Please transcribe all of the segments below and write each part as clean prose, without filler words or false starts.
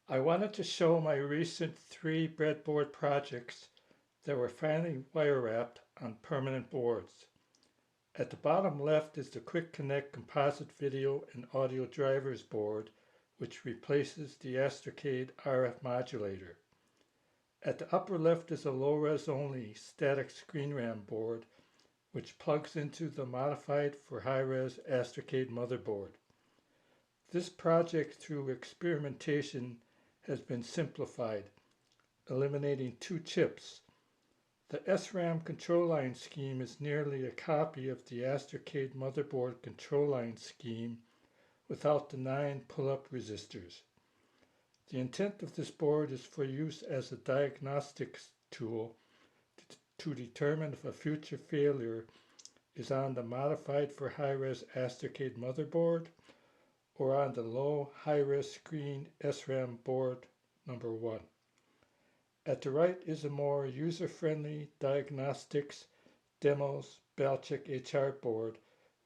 I wanted to show my recent 3 breadboard projects that were finally wire wrapped on permanent boards. At the bottom left is the Quick Connect composite video and audio drivers board, which replaces the Astrocade RF modulator. At the upper left is a low-res only static SRAM board, which plugs into the modified for high-res Astrocade motherboard. This project, through experimentation, has been simplified, eliminating 2 chips. The SRAM control line scheme is nearly a copy of the Astrocade motherboard control line scheme without the 9 pull-up resistors. The intent of this board is for use as a diagnostics tool to determine if a future failure is on the modified for high-res Astrocade motherboard or on the low high-res screen SRAM board number 1. At the right is a more user-friendly diagnostics demos Balcheck HR board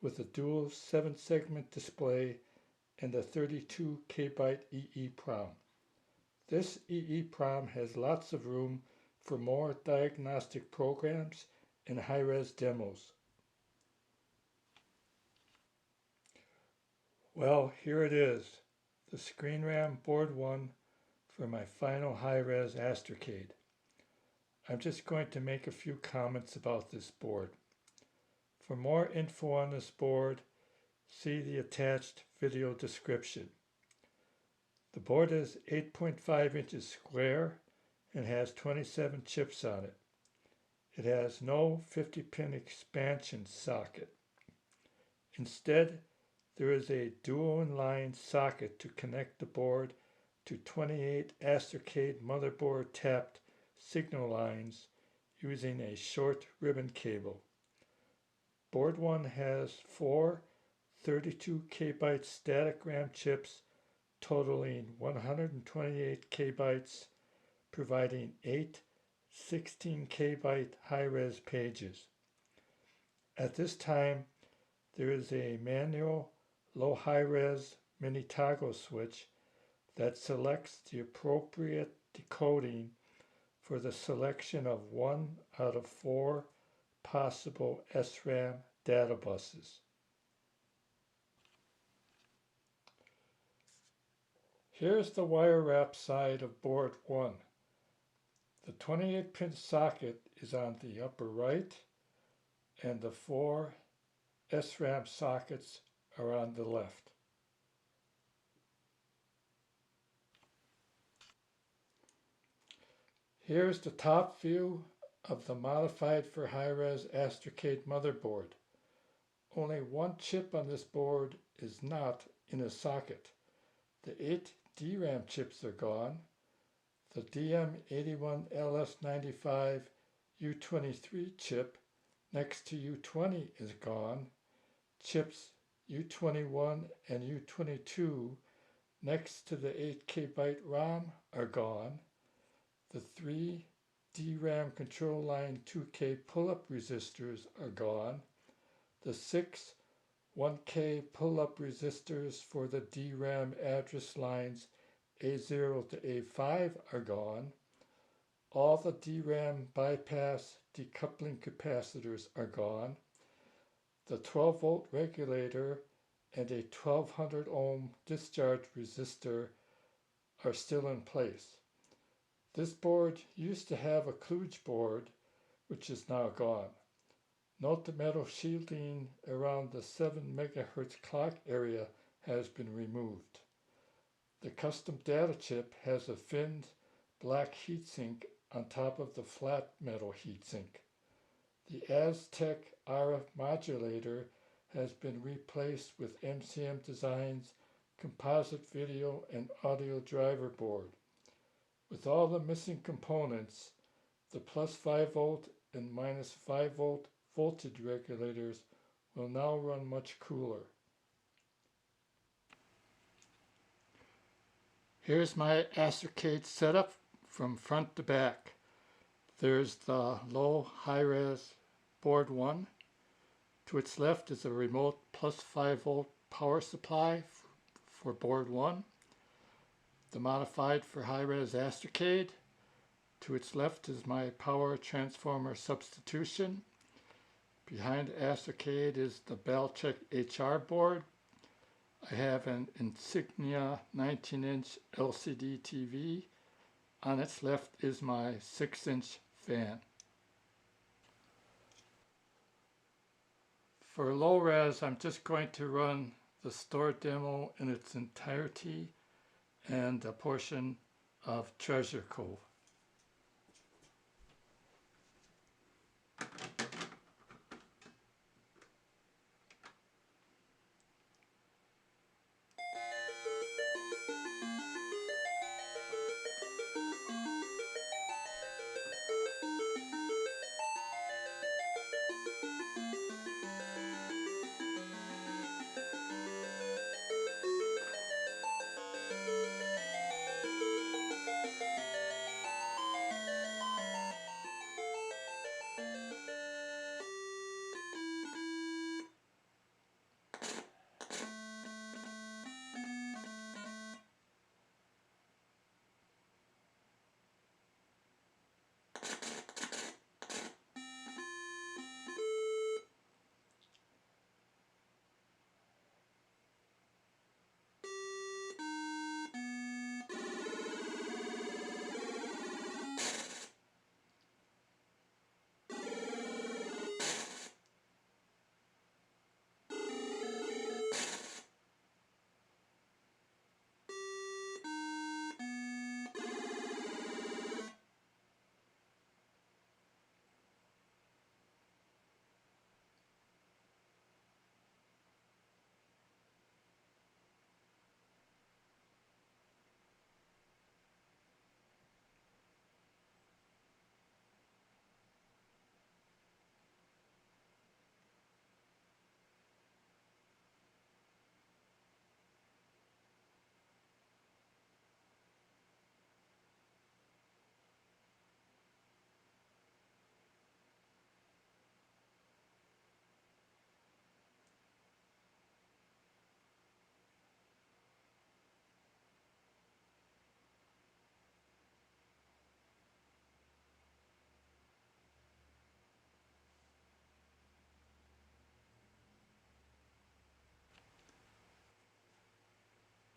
with a dual 7-segment display and a 32 KB EEPROM. This EEPROM has lots of room for more diagnostic programs and high-res demos. Well, here it is, the SRAM Board 1 for my final high-res Astrocade. I'm just going to make a few comments about this board. For more info on this board, see the attached video description. The board is 8.5 inches square and has 27 chips on it. It has no 50-pin expansion socket. Instead, there is a dual inline socket to connect the board to 28 Astrocade motherboard tapped signal lines using a short ribbon cable. Board 1 has 4 32 KB static RAM chips totaling 128 KB, providing 8 16 KB high-res pages. At this time, there is a manual low high-res mini toggle switch that selects the appropriate decoding for the selection of 1 out of 4 possible SRAM data buses. Here's the wire wrap side of board 1. The 28-pin socket is on the upper right and the 4 SRAM sockets are on the left. Here's the top view of the modified for high-res Astrocade motherboard. Only 1 chip on this board is not in a socket. The 8 DRAM chips are gone. The DM81LS95 U23 chip next to U20 is gone. Chips U21 and U22 next to the 8 KB ROM are gone. The 3 DRAM control line 2K pull-up resistors are gone. The 6 1K pull-up resistors for the DRAM address lines A0 to A5 are gone. All the DRAM bypass decoupling capacitors are gone. The 12-volt regulator and a 1200 ohm discharge resistor are still in place. This board used to have a kludge board, which is now gone. Note the metal shielding around the 7 MHz clock area has been removed. The custom data chip has a finned black heatsink on top of the flat metal heatsink. The Aztec RF modulator has been replaced with MCM Design's composite video and audio driver board. With all the missing components, the plus 5 volt and minus 5 volt voltage regulators will now run much cooler. Here's my Astrocade setup from front to back. There's the low high-res board 1. To its left is a remote plus 5 volt power supply for board 1. the modified for high-res Astrocade. To its left is my power transformer substitution. Behind Astrocade is the Balcheck HR board. I have an Insignia 19-inch LCD TV. On its left is my 6-inch fan. For low res, I'm just going to run the store demo in its entirety and a portion of Treasure Cove.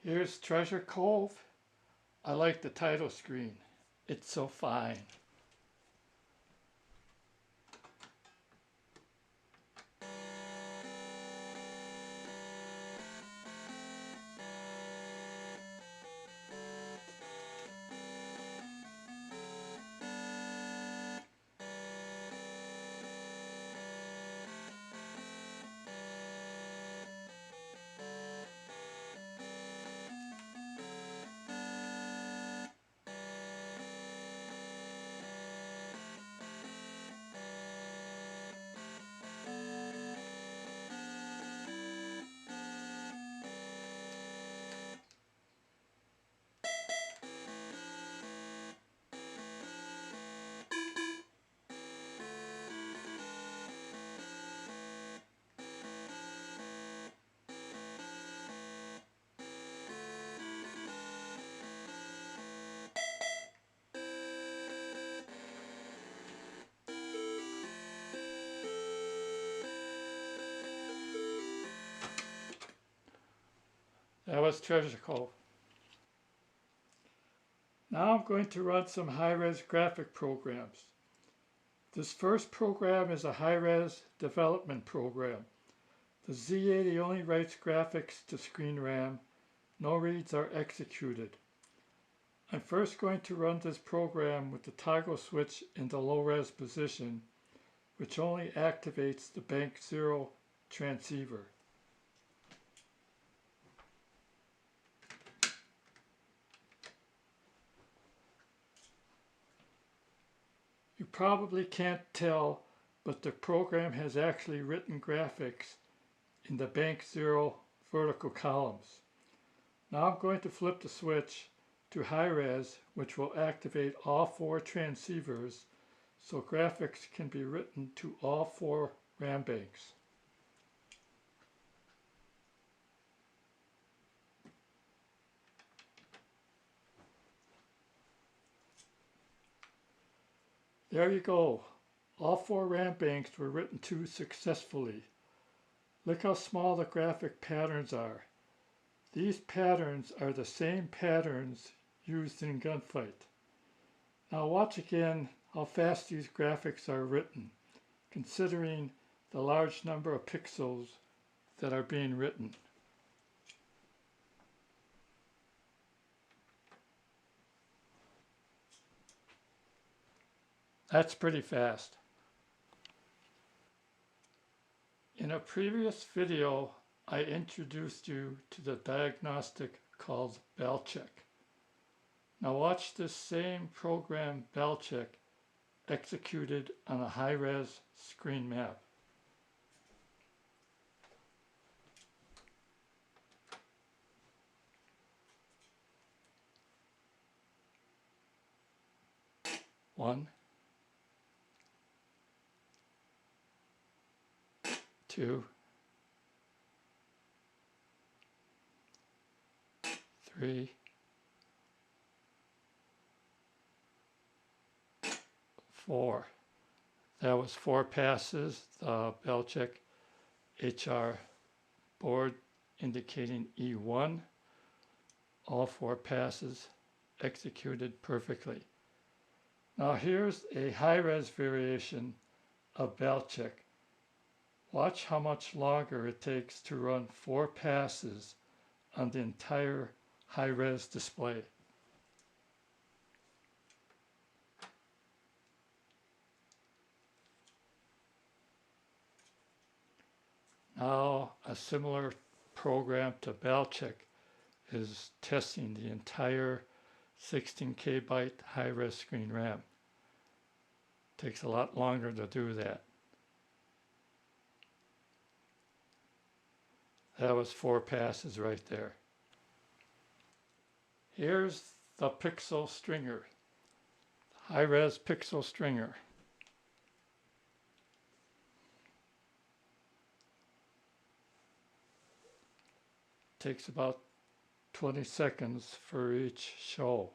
Here's Treasure Cove. I like the title screen. It's so fine. That was Treasure Cove. Now I'm going to run some high-res graphic programs. This first program is a high-res development program. The Z80 only writes graphics to screen RAM. No reads are executed. I'm first going to run this program with the toggle switch in the low-res position, which only activates the bank 0 transceiver. You probably can't tell, but the program has actually written graphics in the bank 0 vertical columns. Now I'm going to flip the switch to high res, which will activate all 4 transceivers, so graphics can be written to all 4 RAM banks. There you go. All 4 RAM banks were written to successfully. Look how small the graphic patterns are. These patterns are the same patterns used in Gunfight. Now watch again how fast these graphics are written, considering the large number of pixels that are being written. That's pretty fast. In a previous video, I introduced you to the diagnostic called Balcheck. Now watch this same program Balcheck executed on a high-res screen map. One, 2, 3, 4. That was 4 passes. The Balcheck SRAM Board indicating E1. All 4 passes executed perfectly. Now here's a high-res variation of Balcheck. Watch how much longer it takes to run 4 passes on the entire high-res display. Now a similar program to Balcheck is testing the entire 16 KB high-res screen RAM. Takes a lot longer to do that. That was 4 passes right there. Here's the pixel stringer, high-res pixel stringer. Takes about 20 seconds for each show.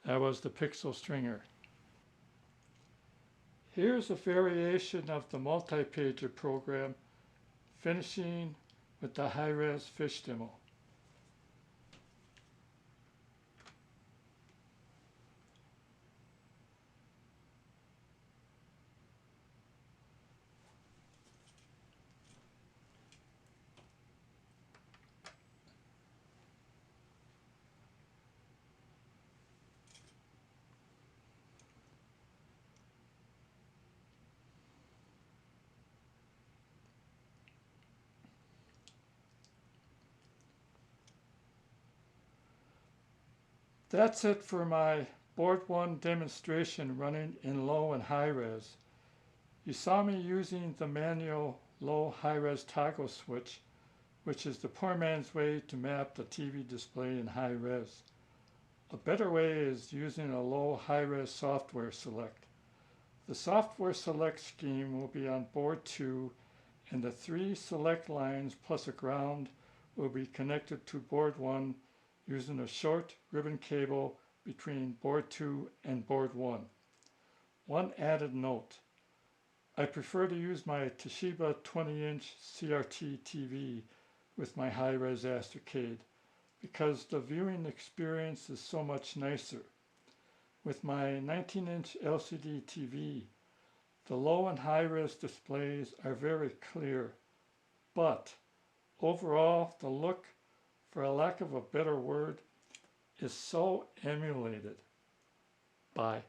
That was the pixel stringer. Here's a variation of the Multipager program, finishing with the high-res fish demo. That's it for my Board 1 demonstration running in low and high res. You saw me using the manual low high res toggle switch, which is the poor man's way to map the TV display in high res. A better way is using a low high res software select. The software select scheme will be on Board 2, and the 3 select lines plus a ground will be connected to Board 1 using a short ribbon cable between Board 2 and Board 1. One added note: I prefer to use my Toshiba 20-inch CRT TV with my high-res Astrocade because the viewing experience is so much nicer. With my 19-inch LCD TV, the low and high-res displays are very clear, but overall the look, for a lack of a better word, is so emulated. Bye.